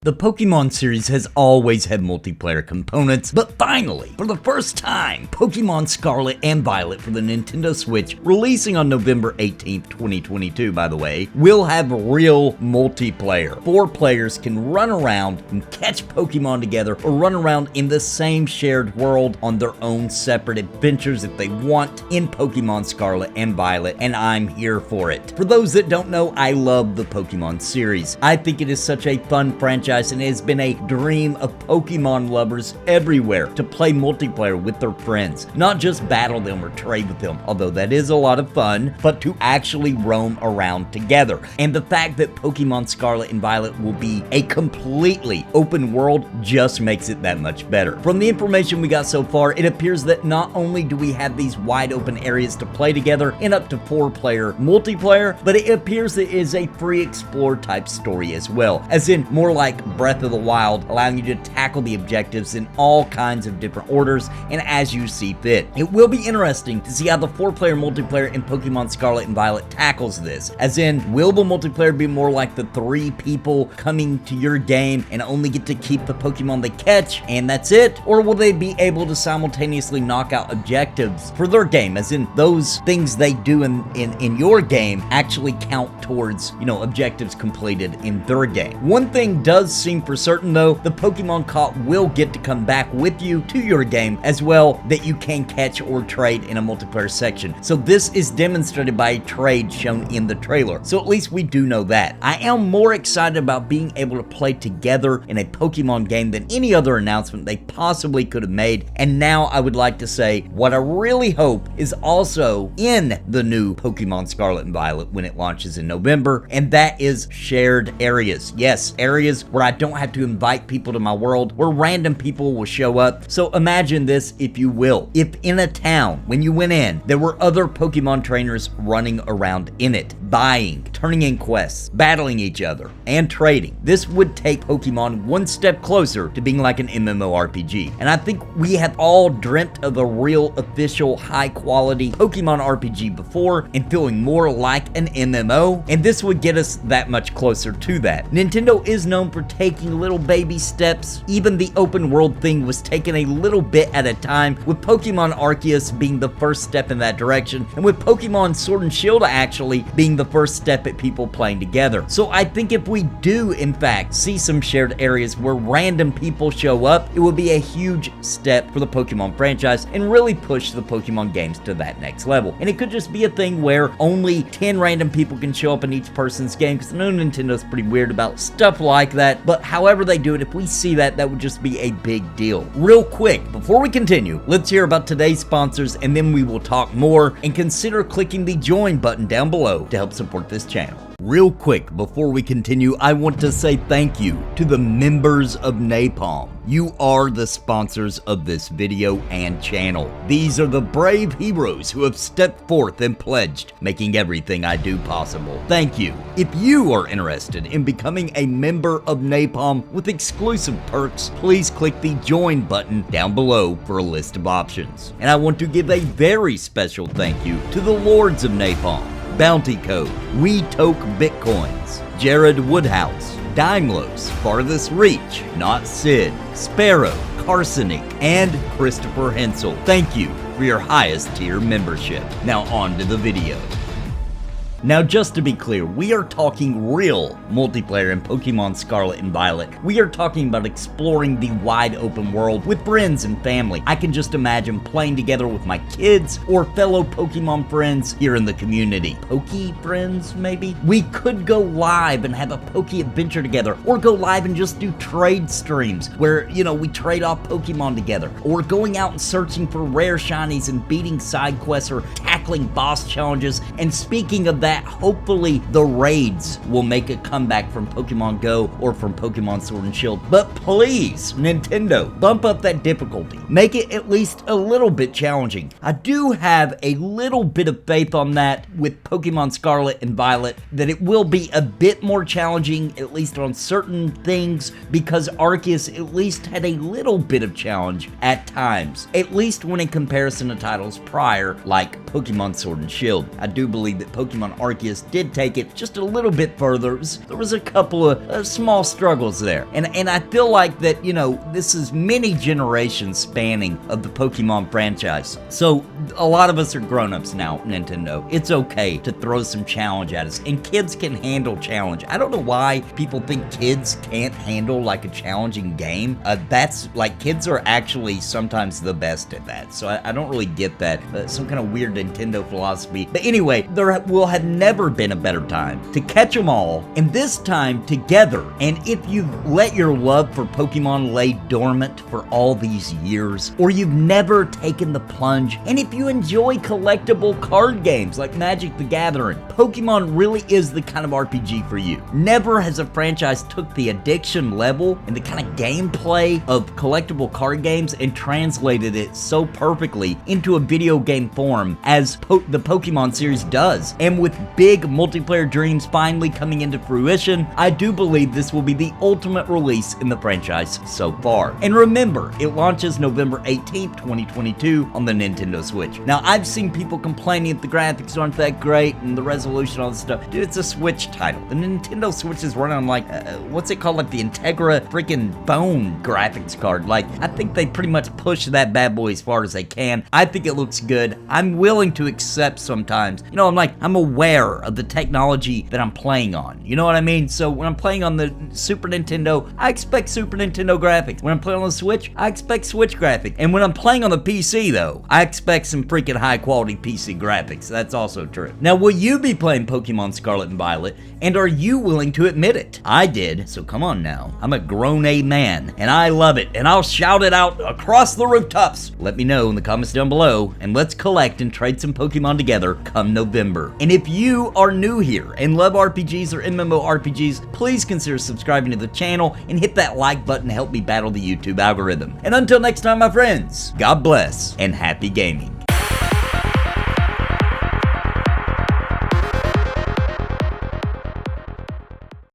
The Pokemon series has always had multiplayer components, but finally, for the first time, Pokemon Scarlet and Violet for the Nintendo Switch, releasing on November 18th, 2022 by the way, will have real multiplayer. 4 players can run around and catch Pokemon together or run around in the same shared world on their own separate adventures if they want in Pokemon Scarlet and Violet, and I'm here for it. For those that don't know, I love the Pokemon series. I think it is such a fun franchise, and it has been a dream of Pokemon lovers everywhere to play multiplayer with their friends. Not just battle them or trade with them, although that is a lot of fun, but to actually roam around together. And the fact that Pokemon Scarlet and Violet will be a completely open world just makes it that much better. From the information we got so far, it appears that not only do we have these wide open areas to play together in up to 4-player multiplayer, but it appears that it is a free explore type story as well, as in more like Breath of the Wild, allowing you to tackle the objectives in all kinds of different orders and as you see fit. It will be interesting to see how the 4-player multiplayer in Pokemon Scarlet and Violet tackles this, as in, will the multiplayer be more like the 3 people coming to your game and only get to keep the Pokemon they catch and that's it? Or will they be able to simultaneously knock out objectives for their game, as in those things they do in your game actually count towards, objectives completed in their game? One thing does seem for certain though, the Pokemon caught will get to come back with you to your game as well, that you can catch or trade in a multiplayer section. So this is demonstrated by a trade shown in the trailer, so at least we do know that. I am more excited about being able to play together in a Pokemon game than any other announcement they possibly could have made, and now I would like to say what I really hope is also in the new Pokemon Scarlet and Violet when it launches in November, and that is shared areas. Yes, areas where I don't have to invite people to my world, where random people will show up. So imagine this, if you will. If in a town, when you went in, there were other Pokemon trainers running around in it, buying, turning in quests, battling each other, and trading. This would take Pokemon one step closer to being like an MMORPG. And I think we have all dreamt of a real, official, high-quality Pokemon RPG before and feeling more like an MMO, and this would get us that much closer to that. Nintendo is known for taking little baby steps. Even the open world thing was taken a little bit at a time, with Pokemon Arceus being the first step in that direction, and with Pokemon Sword and Shield actually being the first step at people playing together. So I think if we do in fact see some shared areas where random people show up, it will be a huge step for the Pokemon franchise and really push the Pokemon games to that next level. And it could just be a thing where only 10 random people can show up in each person's game, because I know Nintendo's pretty weird about stuff like that, but however they do it, if we see that, that would just be a big deal. Real quick, before we continue, let's hear about today's sponsors, and then we will talk more, and consider clicking the join button down below to help support this channel. Real quick, before we continue, I want to say thank you to the members of Napalm. You are the sponsors of this video and channel. These are the brave heroes who have stepped forth and pledged, making everything I do possible. Thank you. If you are interested in becoming a member of Napalm with exclusive perks, please click the join button down below for a list of options. And I want to give a very special thank you to the Lords of Napalm: Bounty Code, We Toke Bitcoins, Jared Woodhouse, Daimlos, Farthest Reach, Not Sid, Sparrow, Carsonic, and Christopher Hensel. Thank you for your highest tier membership. Now on to the video. Now, just to be clear, we are talking real multiplayer in Pokemon Scarlet and Violet. We are talking about exploring the wide open world with friends and family. I can just imagine playing together with my kids or fellow Pokemon friends here in the community. Poke friends, maybe? We could go live and have a Poke adventure together, or go live and just do trade streams where, we trade off Pokemon together, or going out and searching for rare shinies and beating side quests or tackling boss challenges. And speaking of that, hopefully the raids will make a comeback from Pokemon Go or from Pokemon Sword and Shield. But please, Nintendo, bump up that difficulty. Make it at least a little bit challenging. I do have a little bit of faith on that with Pokemon Scarlet and Violet, that it will be a bit more challenging, at least on certain things, because Arceus at least had a little bit of challenge at times, at least when in comparison to titles prior, like Pokemon Sword and Shield. I do believe that Pokemon Arceus did take it just a little bit further. There was a couple of small struggles there. And I feel like that, you know, this is many generations spanning of the Pokemon franchise. So a lot of us are grown-ups now, Nintendo. It's okay to throw some challenge at us, and kids can handle challenge. I don't know why people think kids can't handle like a challenging game. That's like, kids are actually sometimes the best at that. So I don't really get that. Some kind of weird Nintendo philosophy. But anyway, there will have never been a better time to catch them all, and this time together. And if you've let your love for Pokemon lay dormant for all these years, or you've never taken the plunge, and if you enjoy collectible card games like Magic the Gathering, Pokemon really is the kind of RPG for you. Never has a franchise took the addiction level and the kind of gameplay of collectible card games and translated it so perfectly into a video game form as the Pokemon series does. And with big multiplayer dreams finally coming into fruition, I do believe this will be the ultimate release in the franchise so far. And remember, it launches November 18th, 2022 on the Nintendo Switch. Now, I've seen people complaining that the graphics aren't that great and the resolution, all this stuff. Dude, it's a Switch title. The Nintendo Switch is running on like, what's it called? Like the Integra freaking Bone graphics card. Like, I think they pretty much push that bad boy as far as they can. I think it looks good. I'm willing to accept sometimes. You know, I'm aware of the technology that I'm playing on. You know what I mean? So when I'm playing on the Super Nintendo, I expect Super Nintendo graphics. When I'm playing on the Switch, I expect Switch graphics. And when I'm playing on the PC though, I expect some freaking high quality PC graphics. That's also true. Now, will you be playing Pokemon Scarlet and Violet? And are you willing to admit it? I did, so come on now. I'm a grown-A man, and I love it, and I'll shout it out across the rooftops. Let me know in the comments down below, and let's collect and trade some Pokemon together come November. And if you are new here and love RPGs or MMORPGs, please consider subscribing to the channel and hit that like button to help me battle the YouTube algorithm. And until next time, my friends, God bless and happy gaming.